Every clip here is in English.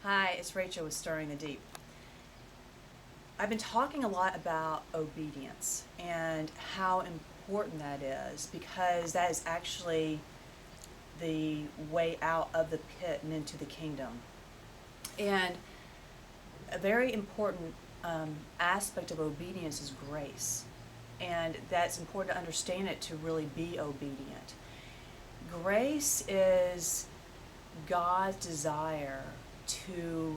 Hi, it's Rachel with Stirring the Deep. I've been talking a lot about obedience and how important that is because that is actually the way out of the pit and into the kingdom. And a very important aspect of obedience is grace. And that's important to understand it to really be obedient. Grace is God's desire to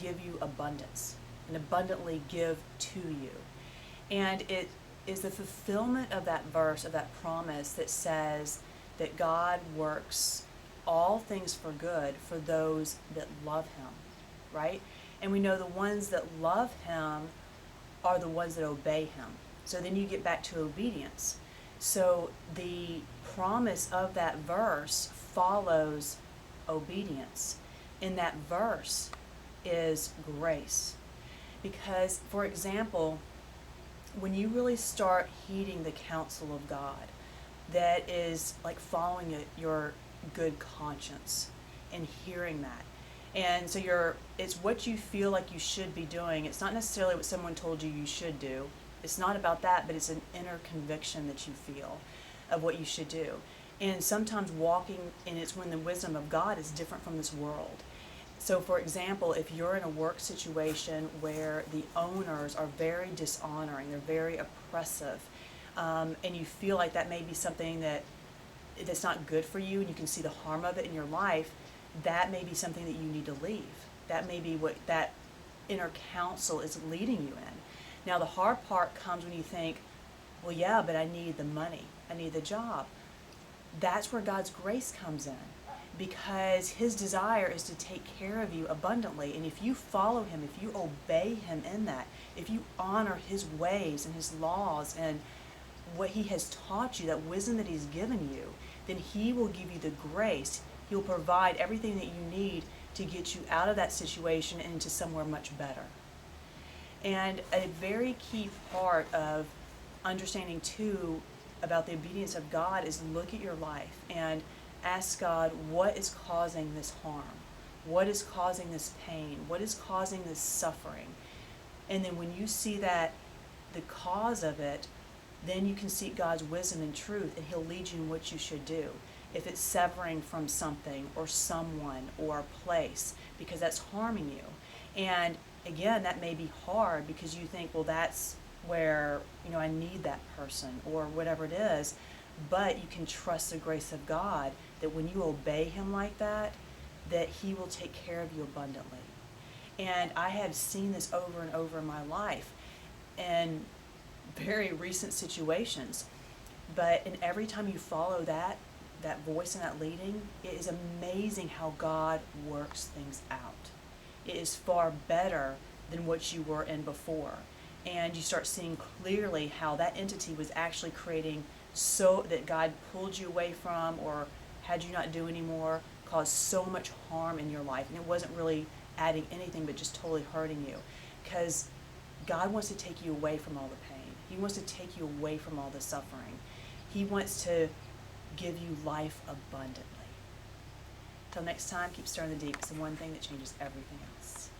give you abundance and abundantly give to you. And it is the fulfillment of that verse, of that promise that says that God works all things for good for those that love Him, right? And we know the ones that love Him are the ones that obey Him. So then you get back to obedience. So the promise of that verse follows obedience. In that verse is grace. Because, for example, when you really start heeding the counsel of God, that is like following your good conscience and hearing that. And so it's what you feel like you should be doing. It's not necessarily what someone told you you should do. It's not about that, but it's an inner conviction that you feel of what you should do. And sometimes walking, and it's when the wisdom of God is different from this world. So, for example, if you're in a work situation where the owners are very dishonoring, they're very oppressive, and you feel like that may be something that's not good for you, and you can see the harm of it in your life, that may be something that you need to leave. That may be what that inner counsel is leading you in. Now, the hard part comes when you think, well, yeah, but I need the money, I need the job. That's where God's grace comes in, because His desire is to take care of you abundantly. And if you follow Him, if you obey Him in that, if you honor His ways and His laws and what He has taught you, that wisdom that He's given you, then He will give you the grace. He'll provide everything that you need to get you out of that situation and into somewhere much better. And a very key part of understanding too about the obedience of God is look at your life and ask God, what is causing this harm? What is causing this pain? What is causing this suffering? And then when you see that, the cause of it, then you can seek God's wisdom and truth, and He'll lead you in what you should do. If it's severing from something or someone or a place, because that's harming you. And again, that may be hard because you think, well, that's where, I need that person or whatever it is. But you can trust the grace of God that when you obey Him like that He will take care of you abundantly. And I have seen this over and over in my life in very recent situations. But in every time you follow that voice and that leading, it is amazing how God works things out. It is far better than what you were in before. And you start seeing clearly how that entity was actually creating so that God pulled you away from or had you not do anymore, caused so much harm in your life. And it wasn't really adding anything but just totally hurting you. Because God wants to take you away from all the pain. He wants to take you away from all the suffering. He wants to give you life abundantly. Till next time, keep stirring the deep. It's the one thing that changes everything else.